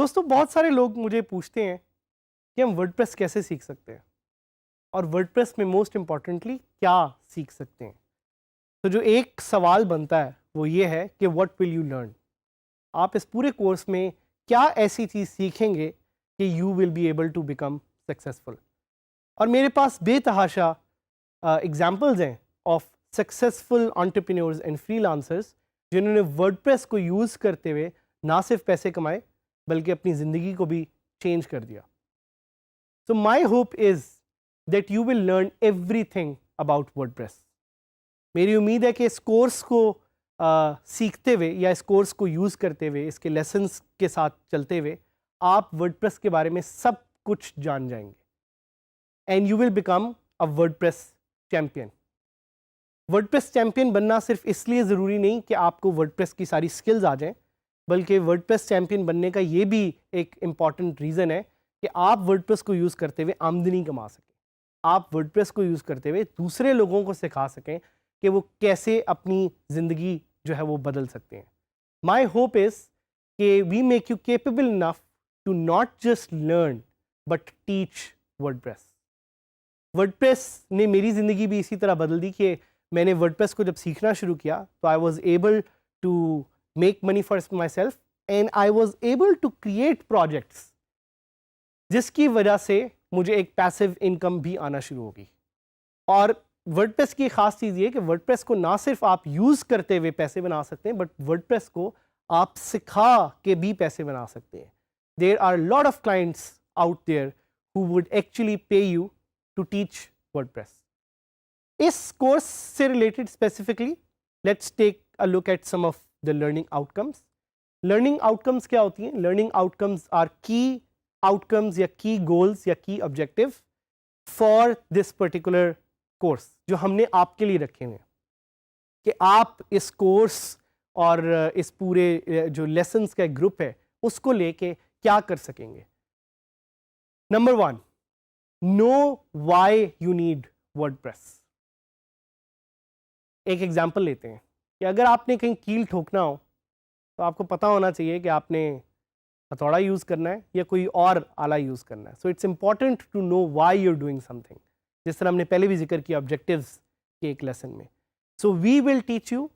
دوستوں بہت سارے لوگ مجھے پوچھتے ہیں کہ ہم ورڈ پریس کیسے سیکھ سکتے ہیں اور ورڈ پریس میں موسٹ امپورٹنٹلی کیا سیکھ سکتے ہیں. تو جو ایک سوال بنتا ہے وہ یہ ہے کہ واٹ ول یو لرن. آپ اس پورے کورس میں کیا ایسی چیز سیکھیں گے کہ you will be able to become successful. اور میرے پاس بے تحاشا ایگزامپلز ہیں of successful entrepreneurs and freelancers جنہوں نے ورڈ پریس کو یوز کرتے ہوئے نہ صرف پیسے کمائے بلکہ اپنی زندگی کو بھی چینج کر دیا. So my hope is that you will learn everything about WordPress. میری امید ہے کہ اس کورس کو سیکھتے ہوئے یا اس کورس کو یوز کرتے ہوئے اس کے لیسنس کے ساتھ چلتے ہوئے آپ ورڈ پریس کے بارے میں سب کچھ جان جائیں گے and you will become a word press champion. Word press champion بننا صرف اس لیے ضروری نہیں کہ آپ کو ورڈ پریس کی ساری سکلز آ جائیں بلکہ ورڈ پریس چیمپئن بننے کا یہ بھی ایک امپورٹنٹ ریزن ہے کہ آپ ورڈ پریس کو یوز کرتے ہوئے آمدنی کما سکیں. آپ ورڈ پریس کو یوز کرتے ہوئے دوسرے لوگوں کو سکھا سکیں کہ وہ کیسے اپنی زندگی جو ہے وہ بدل سکتے ہیں. مائی ہوپ از کہ we make you capable enough to not just learn but teach WordPress. WordPress نے میری زندگی بھی اسی طرح بدل دی کہ میں نے ورڈ پریس کو جب سیکھنا شروع کیا تو I was able to make money for myself and I was able to create projects جس کی وجہ سے مجھے ایک پیسو انکم بھی آنا شروع ہوگی. اور ورڈ پریس کی خاص چیز یہ کہ ورڈ پریس کو نہ صرف آپ یوز کرتے ہوئے پیسے بنا سکتے ہیں بٹ ورڈ پریس کو آپ سکھا کے بھی پیسے بنا سکتے ہیں. There are lot of clients out there who would actually pay you to teach WordPress. اس کورس سے related specifically let's take a look at some of the learning outcomes. Learning outcomes کیا ہوتی ہیں؟ Learning outcomes are key outcomes یا key goals یا key objective for this particular course جو ہم نے آپ کے لیے رکھے ہوئے ہیں کہ آپ اس کورس اور اس پورے جو لیسنس کا گروپ ہے اس کو لے کے کیا کر سکیں گے. Number 1، know why you need WordPress. ایک ایگزامپل لیتے ہیں کہ اگر آپ نے کہیں کیل ٹھوکنا ہو تو آپ کو پتہ ہونا چاہیے کہ آپ نے ہتھوڑا یوز کرنا ہے یا کوئی اور آلہ یوز کرنا ہے. So it's important to know why you are doing something, جس طرح ہم نے پہلے بھی ذکر کیا آبجیکٹیوز کے ایک لیسن میں. سو وی ول ٹیچ یو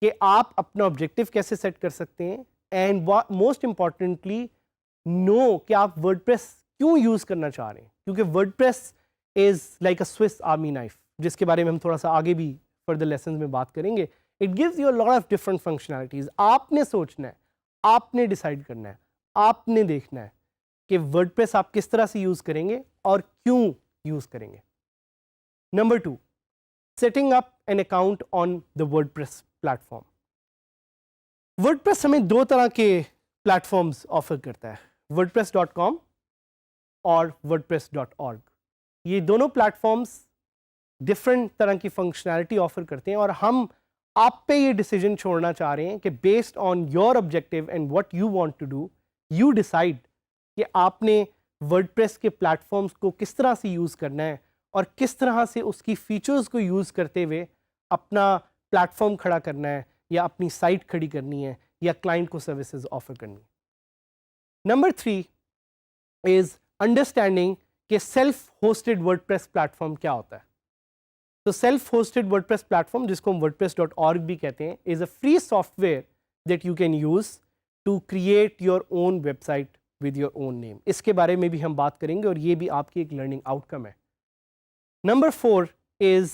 کہ آپ اپنا آبجیکٹیو کیسے سیٹ کر سکتے ہیں اینڈ موسٹ امپورٹنٹلی نو کہ آپ ورڈ پریس کیوں یوز کرنا چاہ رہے ہیں. کیونکہ word press is like a Swiss army knife جس کے بارے میں ہم تھوڑا سا آگے بھی فردر لیسنز میں بات کریں گے. It gives you a lot of different functionalities. آپ نے سوچنا ہے، آپ نے ڈیسائیڈ کرنا ہے، آپ نے دیکھنا ہے کہ ورڈ پریس آپ کس طرح سے یوز کریں گے اور کیوں یوز کریں گے. Number 2، setting up an account on the WordPress platform. WordPress ہمیں 2 طرح کے پلیٹ فارمز آفر کرتا ہے، wordpress.com اور wordpress.org. یہ دونوں پلیٹ فارمز ڈفرینٹ طرح کی فنکشنالٹی آفر کرتے ہیں اور ہم آپ پہ یہ ڈیسیجن چھوڑنا چاہ رہے ہیں کہ based on your objective and what you want to do you decide کہ آپ نے ورڈ پریس کے پلیٹ فارمز کو کس طرح سے یوز کرنا ہے اور کس طرح سے اس کی فیچرز کو یوز کرتے ہوئے اپنا پلیٹ فارم کھڑا کرنا ہے یا اپنی سائٹ کھڑی کرنی ہے یا کلائنٹ کو سروسز آفر کرنی ہے. نمبر 3 از انڈرسٹینڈنگ کہ self hosted WordPress platform کیا ہوتا ہے. تو self hosted WordPress platform جس کو ہم wordpress.org بھی کہتے ہیں is a free software that you can use to create your own website with your own name. اس کے بارے میں بھی ہم بات کریں گے اور یہ بھی آپ کی ایک لرننگ آؤٹ کم ہے. نمبر 4 از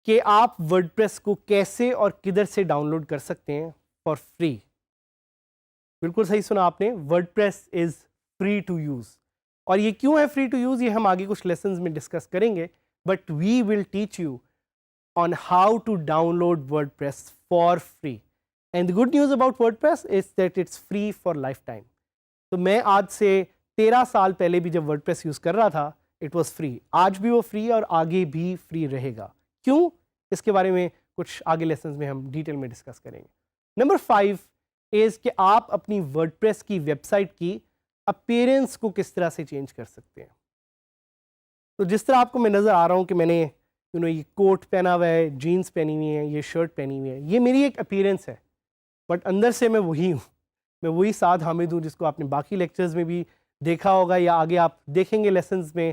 کہ آپ ورڈ پریس کو کیسے اور کدھر سے ڈاؤن لوڈ کر سکتے ہیں فار فری. بالکل صحیح سنا آپ نے، WordPress is free to use. اور یہ کیوں ہے فری ٹو یوز یہ ہم آگے کچھ لیسنز میں ڈسکس کریں گے. But we will teach you on how to download WordPress for free. And the good news about WordPress is that it's free for lifetime. تو میں آج سے 13 سال پہلے بھی جب WordPress یوز کر رہا تھا it was free. آج بھی وہ فری اور آگے بھی فری رہے گا. کیوں؟ اس کے بارے میں کچھ آگے لیسنز میں ہم ڈیٹیل میں ڈسکس کریں گے. نمبر 5 is کہ آپ اپنی WordPress کی ویب سائٹ کی اپیرنس کو کس طرح سے چینج کر سکتے ہیں. تو جس طرح آپ کو میں نظر آ رہا ہوں کہ میں نے یہ کوٹ پہنا ہوا ہے، جینس پہنی ہوئی ہے، یہ شرٹ پہنی ہوئی ہے، یہ میری ایک اپیرنس ہے بٹ اندر سے میں وہی ہوں. میں وہی سعد حامد ہوں جس کو آپ نے باقی لیکچرز میں بھی دیکھا ہوگا یا آگے آپ دیکھیں گے لیسنز میں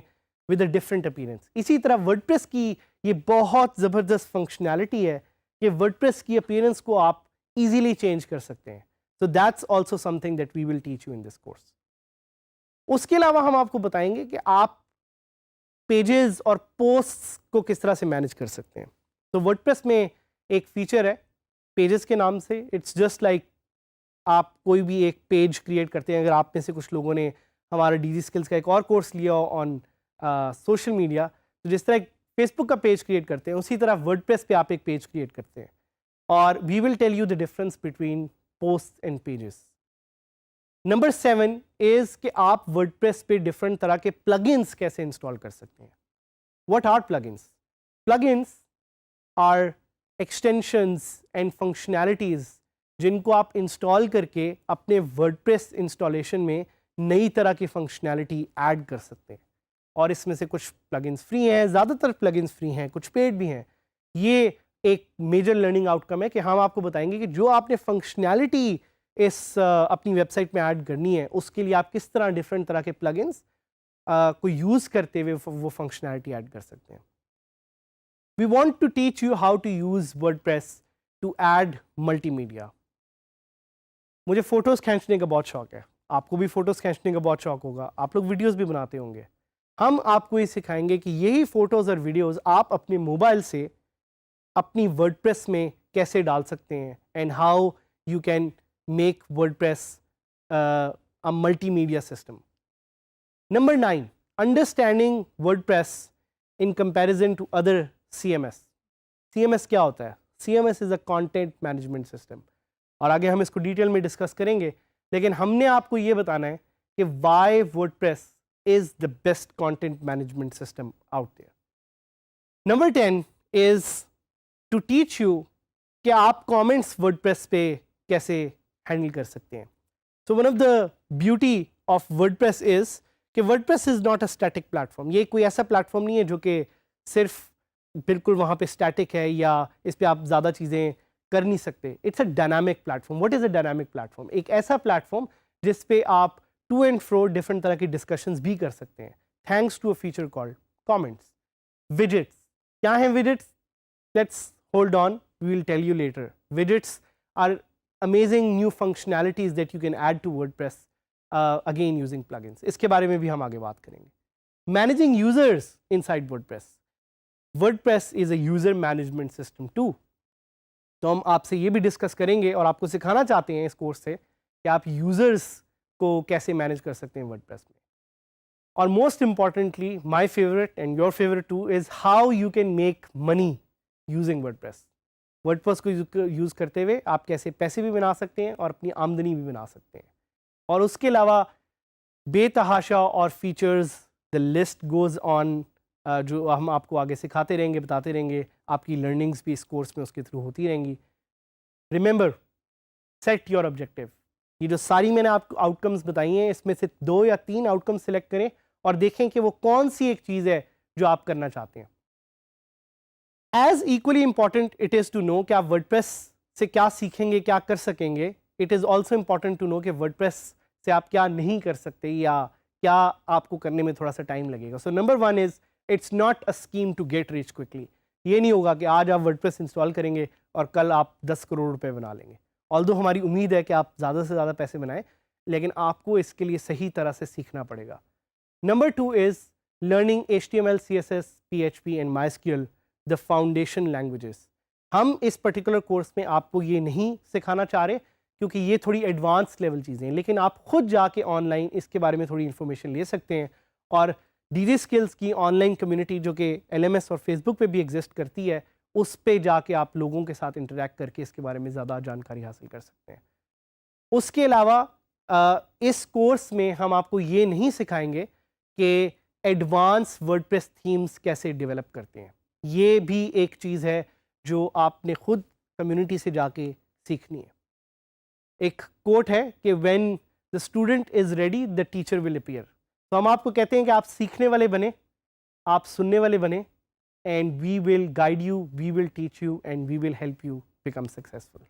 ود اے ڈفرینٹ اپیرنس. اسی طرح ورڈپریس کی یہ بہت زبردست فنکشنالٹی ہے کہ ورڈپریس کی اپیرنس کو آپ ایزیلی چینج کر سکتے ہیں. So that's also something that we will teach you in this course. اس کے علاوہ ہم آپ کو بتائیں گے کہ آپ پیجز اور پوسٹس کو کس طرح سے مینیج کر سکتے ہیں. تو ورڈپریس میں ایک فیچر ہے پیجز کے نام سے. اٹس جسٹ لائک آپ کوئی بھی ایک پیج کریٹ کرتے ہیں. اگر آپ میں سے کچھ لوگوں نے ہمارا ڈی جی اسکلس کا ایک اور کورس لیا آن سوشل میڈیا, تو جس طرح فیس بک کا پیج کریٹ کرتے ہیں اسی طرح ورڈپریس پہ آپ ایک پیج کریٹ کرتے ہیں. اور we will tell you the difference between post and pages. Number 7 is کہ آپ ورڈپریس پہ ڈفرنٹ طرح کے پلگنس کیسے انسٹال کر سکتے ہیں. What are plugins? Plugins are extensions and functionalities جن کو آپ انسٹال کر کے اپنے ورڈپریس انسٹالیشن میں نئی طرح کی فنکشنالٹی ایڈ کر سکتے ہیں. اور اس میں سے کچھ پلگنس فری ہیں, زیادہ تر پلگنس فری ہیں, کچھ پیڈ بھی ہیں. یہ ایک میجر لرننگ آؤٹ کم ہے کہ ہم آپ کو بتائیں گے کہ جو آپ نے فنکشنالٹی اس اپنی ویب سائٹ میں ایڈ کرنی ہے اس کے لیے آپ کس طرح ڈفرینٹ طرح کے پلگنس کو یوز کرتے ہوئے وہ فنکشنالٹی ایڈ کر سکتے ہیں. We want to teach you how to use WordPress to add multimedia. مجھے فوٹوز کھینچنے کا بہت شوق ہے, آپ کو بھی فوٹوز کھینچنے کا بہت شوق ہوگا, آپ لوگ ویڈیوز بھی بناتے ہوں گے. ہم آپ کو یہ سکھائیں گے کہ یہی فوٹوز اور ویڈیوز آپ اپنے موبائل سے اپنی ورڈپریس میں کیسے ڈال سکتے ہیں and how you can make WordPress a multimedia system. Number 9, understanding WordPress in comparison to other CMS. CMS کیا ہوتا ہے؟ CMS is a content management system, اور آگے ہم اس کو ڈیٹیل میں ڈسکس کریں گے. لیکن ہم نے آپ کو یہ بتانا ہے کہ why WordPress is the best content management system out there. Number 10 is to teach you کہ آپ comments WordPress پہ کیسے ہینڈل کر سکتے ہیں. So one of the beauty of WordPress is کہ WordPress is not a static platform. یہ کوئی ایسا پلیٹفارم نہیں ہے جو کہ صرف بالکل وہاں پہ اسٹیٹک ہے یا اس پہ آپ زیادہ چیزیں کر نہیں سکتے. It's a dynamic platform. What is a dynamic platform? ایک ایسا پلیٹفارم جس پہ آپ ٹو اینڈ فرو ڈفرنٹ طرح کی ڈسکشنز بھی کر سکتے ہیں thanks to a feature called comments. Widgets کیا ہیں؟ Widgets let's hold on, we will tell you later. Widgets are amazing new functionalities that you can add to WordPress again using plugins. اس کے بارے میں بھی ہم آگے بات کریں گے. Managing users inside WordPress. WordPress is a user management system too. تو ہم آپ سے یہ بھی ڈسکس کریں گے اور آپ کو سکھانا چاہتے ہیں اس کورس سے کہ آپ یوزرس کو کیسے مینیج کر سکتے ہیں ورڈپریس میں. اور most importantly my favourite and your favourite two is how you can make money using WordPress. WordPress کو یوز کرتے ہوئے آپ کیسے پیسے بھی بنا سکتے ہیں اور اپنی آمدنی بھی بنا سکتے ہیں. اور اس کے علاوہ بے تحاشا اور features, the list goes on, جو ہم آپ کو آگے سکھاتے رہیں گے, بتاتے رہیں گے. آپ کی لرننگز بھی اس کورس میں اس کے تھرو ہوتی رہیں گی. Remember, set your objective. یہ جو ساری میں نے آپ کو آؤٹ کمز بتائی ہیں اس میں سے 2 یا 3 آؤٹ کم سلیکٹ کریں اور دیکھیں کہ وہ کون سی ایک چیز ہے جو آپ کرنا چاہتے ہیں. As equally important it is to know کہ آپ ورڈپریس سے کیا سیکھیں گے, کیا کر سکیں گے. It is also important to know کہ ورڈپریس سے آپ کیا نہیں کر سکتے یا کیا آپ کو کرنے میں تھوڑا سا ٹائم لگے گا. So number 1 is it's not a scheme to get reach quickly. یہ نہیں ہوگا کہ آج آپ ورڈپریس انسٹال کریں گے اور کل آپ 10 کروڑ روپے بنا لیں گے. آلدو ہماری امید ہے کہ آپ زیادہ سے زیادہ پیسے بنائیں, لیکن آپ کو اس کے لیے صحیح طرح سے سیکھنا پڑے گا. Number 2 is learning HTML, CSS, PHP and MySQL, the foundation languages. ہم اس پرٹیکولر کورس میں آپ کو یہ نہیں سکھانا چاہ رہے کیونکہ یہ تھوڑی ایڈوانس لیول چیزیں ہیں, لیکن آپ خود جا کے آن لائن اس کے بارے میں تھوڑی انفارمیشن لے سکتے ہیں. اور ڈی جی اسکلس کی آن لائن کمیونٹی جو کہ LMS اور فیس بک پہ بھی ایگزسٹ کرتی ہے, اس پہ جا کے آپ لوگوں کے ساتھ انٹریکٹ کر کے اس کے بارے میں زیادہ جانکاری حاصل کر سکتے ہیں. اس کے علاوہ اس کورس میں ہم آپ کو یہ نہیں سکھائیں گے کہ ایڈوانس ورڈپریس تھیمز کیسے ڈیولپ کرتے ہیں. یہ بھی ایک چیز ہے جو آپ نے خود کمیونٹی سے جا کے سیکھنی ہے. ایک کوٹ ہے کہ when the student is ready the teacher will appear. تو ہم آپ کو کہتے ہیں کہ آپ سیکھنے والے بنیں, آپ سننے والے بنیں, and we will guide you, we will teach you, and we will help you become successful.